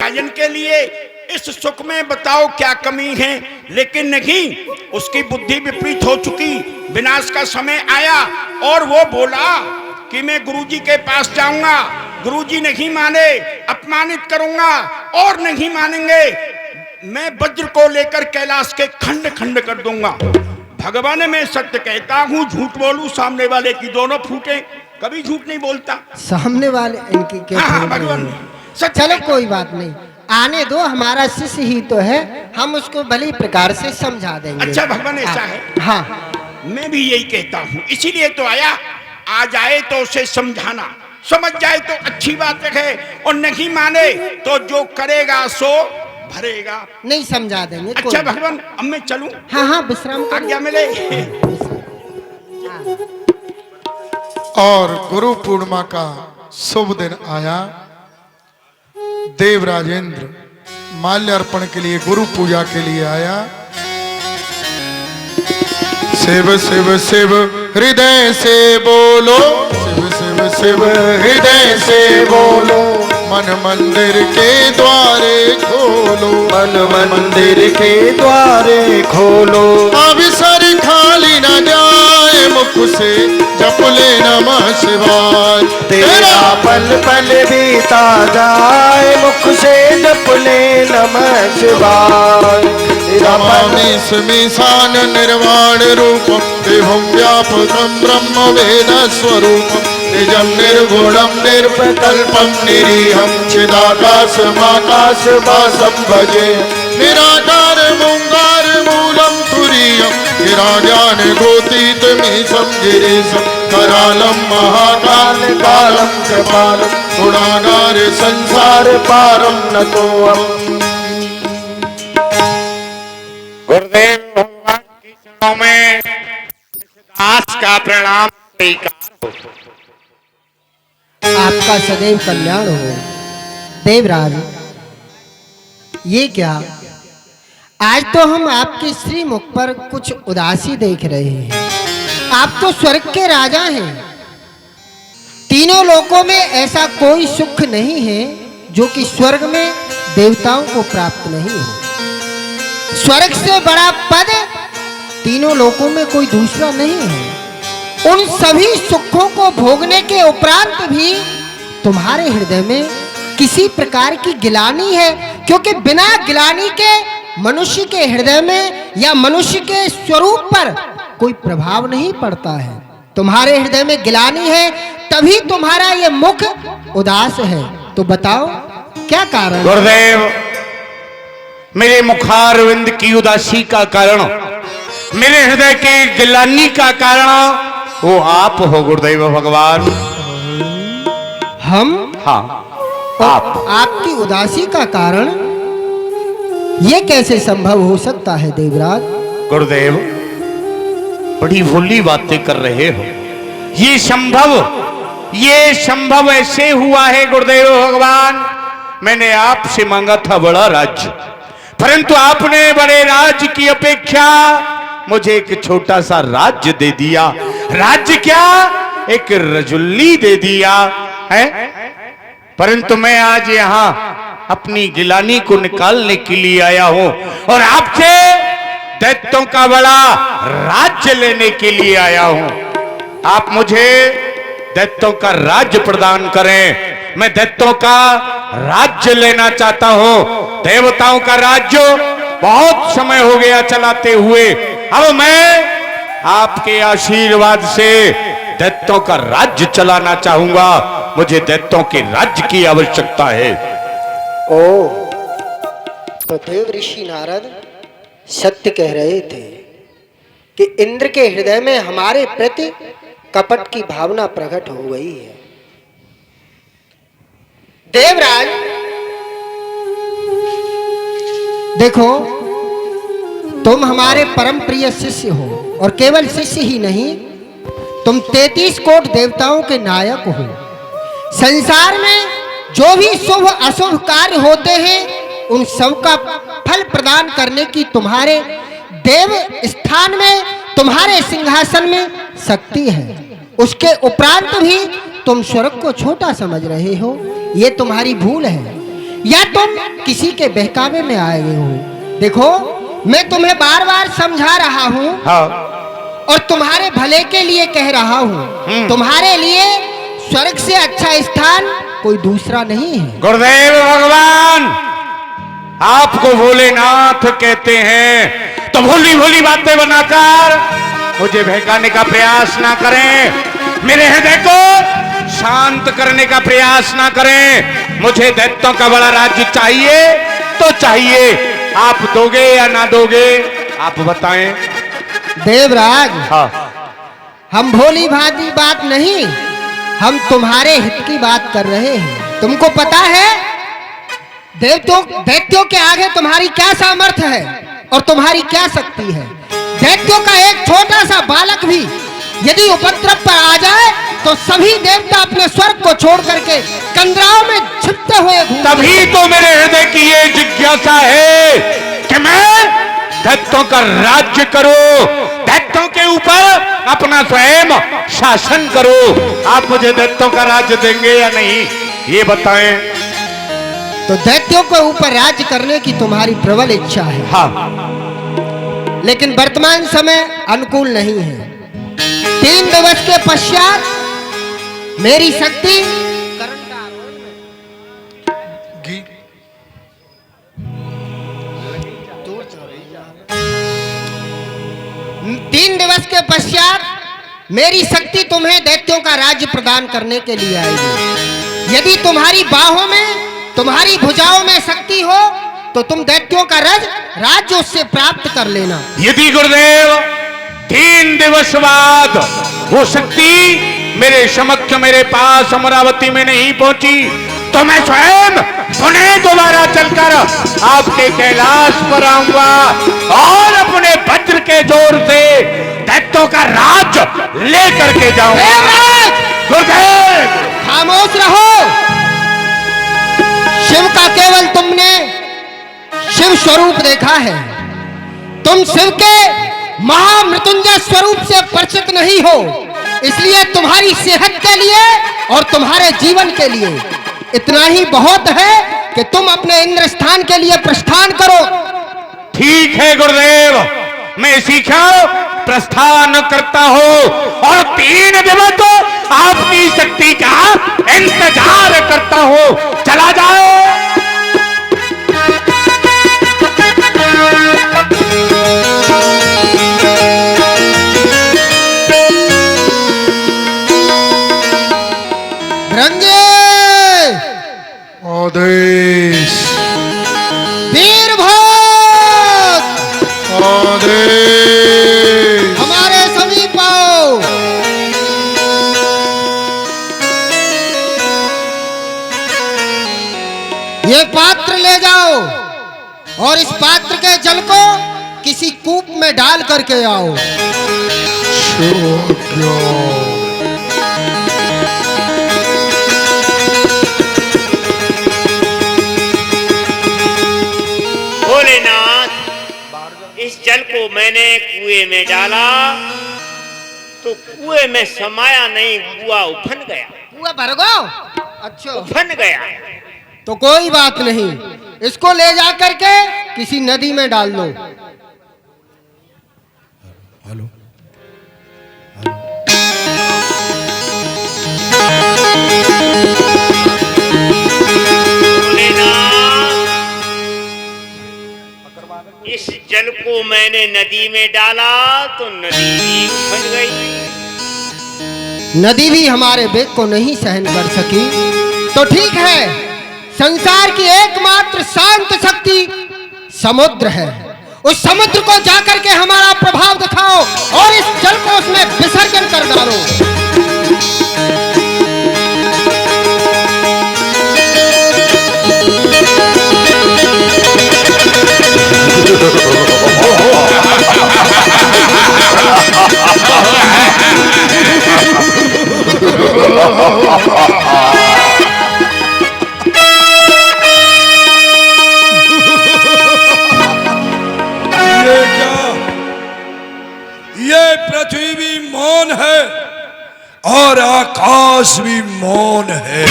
राजन के लिए इस सुख में बताओ क्या कमी है। लेकिन नहीं, उसकी बुद्धि विपरीत हो चुकी, विनाश का समय आया और वो बोला कि मैं गुरुजी के पास जाऊंगा। गुरुजी नहीं माने, अपमानित करूंगा, और नहीं मानेंगे मैं वज्र को लेकर कैलाश के खंड खंड कर दूंगा। भगवान मैं सत्य कहता हूँ, झूठ बोलूं सामने वाले की दोनों फूटे, कभी झूठ नहीं बोलता। सामने वाले इनकी क्या? हाँ, भगवान चलो कोई बात नहीं, आने दो, हमारा शिष्य ही तो है, हम उसको भली प्रकार से समझा देंगे। अच्छा भगवान ऐसा है? हाँ, मैं भी यही कहता हूँ, इसीलिए तो आया। आ जाए तो उसे समझाना, समझ जाए तो अच्छी बात है, और नहीं माने तो जो करेगा सो भरेगा। नहीं समझा देंगे। अच्छा भगवान, अब मैं चलूं? हाँ हाँ, विश्राम आज्ञा मिले। और गुरु पूर्णिमा का शुभ दिन आया। देव राजेंद्र माल्य अर्पण के लिए, गुरु पूजा के लिए आया। शिव शिव शिव हृदय से बोलो, शिव शिव शिव हृदय से बोलो, मन मंदिर के द्वारे खोलो, मन मंदिर के द्वारे खोलो। अवसर खाली न जाए मुख से, जप ले नमः शिवाय। तेरा पल पल बीता जाए, मुख से जप ले नमः शिवाय। नमामि स्मीशान निर्वाण रूपम, देवं व्यापकं ब्रह्म वेद स्वरूपम, निजं निर्गुणं निर्विकल्पं निरीहं, चिदाकाशमाकाश वासं भजे। निराकार मूंगार मूलं तुरीयं, गिराज्ञान गोतीतमीशं गिरीशं, करालं महाकाल कालं कृपालं, गुणागार संसार पारं नतोऽहम्। गुरुदेव भगवान की चरणों में दास का प्रणाम स्वीकार हो। आपका सदैव कल्याण हो। देवराज, ये क्या, आज तो हम आपके श्रीमुख पर कुछ उदासी देख रहे हैं। आप तो स्वर्ग के राजा हैं। तीनों लोकों में ऐसा कोई सुख नहीं है जो कि स्वर्ग में देवताओं को प्राप्त नहीं हो। स्वर्ग से बड़ा पद तीनों लोकों में कोई दूसरा नहीं है। उन सभी सुखों को भोगने के उपरांत भी तुम्हारे हृदय में किसी प्रकार की गिलानी है, क्योंकि बिना गिलानी के मनुष्य के हृदय में या मनुष्य के स्वरूप पर कोई प्रभाव नहीं पड़ता है। तुम्हारे हृदय में गिलानी है, तभी तुम्हारा ये मुख उदास है। तो बताओ क्या कारण? गुरुदेव, मेरे मुखारविंद की उदासी का कारण, मेरे हृदय के गिलानी का कारण वो आप हो गुरुदेव भगवान। हम? हाँ, आप। आपकी उदासी का कारण ये कैसे संभव हो सकता है देवराज? गुरुदेव, बड़ी भोली बातें कर रहे हो। ये संभव ऐसे हुआ है गुरुदेव भगवान। मैंने आपसे मांगा था बड़ा राज्य, परंतु आपने बड़े राज्य की अपेक्षा मुझे एक छोटा सा राज्य दे दिया। राज्य क्या, एक रजुल्ली दे दिया है। परंतु मैं आज यहाँ अपनी गिलानी को निकालने के लिए आया हूं और आपसे दैत्यों का बड़ा राज्य लेने के लिए आया हूं। आप मुझे दैत्यों का राज्य प्रदान करें। मैं दैत्यों का राज्य लेना चाहता हूं। देवताओं का राज्य बहुत समय हो गया चलाते हुए, अब मैं आपके आशीर्वाद से दैत्यों का राज्य चलाना चाहूंगा। मुझे दैत्यों के राज्य की आवश्यकता है। ओ, तो देव ऋषि नारद सत्य कह रहे थे कि इंद्र के हृदय में हमारे प्रति कपट की भावना प्रकट हो गई है। देवराज देखो, तुम हमारे परम प्रिय शिष्य हो, और केवल शिष्य ही नहीं, तुम 33 कोट देवताओं के नायक हो। संसार में जो भी शुभ अशुभ कार्य होते हैं उन सब का फल प्रदान करने की तुम्हारे देव स्थान में, तुम्हारे सिंहासन में शक्ति है। उसके उपरांत भी तुम स्वर्ग को छोटा समझ रहे हो, ये तुम्हारी भूल है। या तुम किसी के बहकावे में आए हो? देखो, मैं तुम्हें बार बार समझा रहा हूँ हाँ और तुम्हारे भले के लिए कह रहा हूँ। तुम्हारे लिए स्वर्ग से अच्छा स्थान कोई दूसरा नहीं है। गुरुदेव भगवान, आपको भोलेनाथ कहते हैं तो भोली भोली बातें बनाकर मुझे बहकाने का प्रयास ना करें। मेरे हृदय को शांत करने का प्रयास ना करें। मुझे दैत्यों का बड़ा राज्य चाहिए तो चाहिए। आप दोगे या ना दोगे, आप बताएं। देवराज, हाँ हम भोली भाली बात नहीं, हम तुम्हारे हित की बात कर रहे हैं। तुमको पता है दैत्यों के आगे तुम्हारी क्या सामर्थ्य है और तुम्हारी क्या शक्ति है। दैत्यों का एक छोटा सा बालक भी यदि उपद्रव पर आ जाए तो सभी देवता अपने स्वर्ग को छोड़ करके कंदराओं में छिपते हुए घूमते। तभी तो मेरे हृदय की ये जिज्ञासा है कि मैं दैत्यों का राज्य करूं, दैत्यों के ऊपर अपना स्वयं शासन करूं। आप मुझे दैत्यों का राज्य देंगे या नहीं, ये बताएं। तो दैत्यों के ऊपर राज्य करने की तुम्हारी प्रबल इच्छा है, हाँ, लेकिन वर्तमान समय अनुकूल नहीं है। 3 दिवस के पश्चात मेरी शक्ति घी 3 दिवस के पश्चात मेरी शक्ति तुम्हें दैत्यों का राज्य प्रदान करने के लिए आएगी। यदि तुम्हारी बाहों में, तुम्हारी भुजाओं में शक्ति हो तो तुम दैत्यों का राज्य उससे प्राप्त कर लेना। यदि गुरुदेव 3 दिवस बाद वो शक्ति मेरे समक्ष, मेरे पास अमरावती में नहीं पहुंची तो मैं स्वयं पुनः दोबारा चलकर आपके कैलाश पर आऊंगा और अपने वज्र के जोर से दैत्यों का राज्य लेकर के जाऊंगा। गुरुदेव, खामोश रहो। शिव का केवल तुमने शिव स्वरूप देखा है, तुम शिव के महामृत्युंजय स्वरूप से परिचित नहीं हो। इसलिए तुम्हारी सेहत के लिए और तुम्हारे जीवन के लिए इतना ही बहुत है कि तुम अपने इंद्र स्थान के लिए प्रस्थान करो। ठीक है गुरुदेव, मैं सीखा प्रस्थान करता हूं और 3 दिवस तो आपकी शक्ति का इंतजार करता हूं। चला जाओ। रंगे आदेश, वीर भक्त, आदेश। हमारे समीप आओ। ये पात्र ले जाओ और इस पात्र के जल को किसी कूप में डाल करके आओ। भोलेनाथ, इस जल को मैंने कुएं में डाला तो कुएं में समाया नहीं, कुआं उफन गया। कुआ भर गो? अच्छा, उफन गया। तो कोई बात नहीं, इसको ले जा करके किसी नदी में डाल दो। भोलेनाथ, इस जल को मैंने नदी में डाला तो नदी भी उफन गई। नदी भी हमारे वेग को नहीं सहन कर सकी। तो ठीक है, संसार की एकमात्र शांत शक्ति समुद्र है। उस समुद्र को जाकर के हमारा प्रभाव दिखाओ और इस जल को उसमें विसर्जन कर डालो। ये पृथ्वी भी मौन है और आकाश भी मौन है।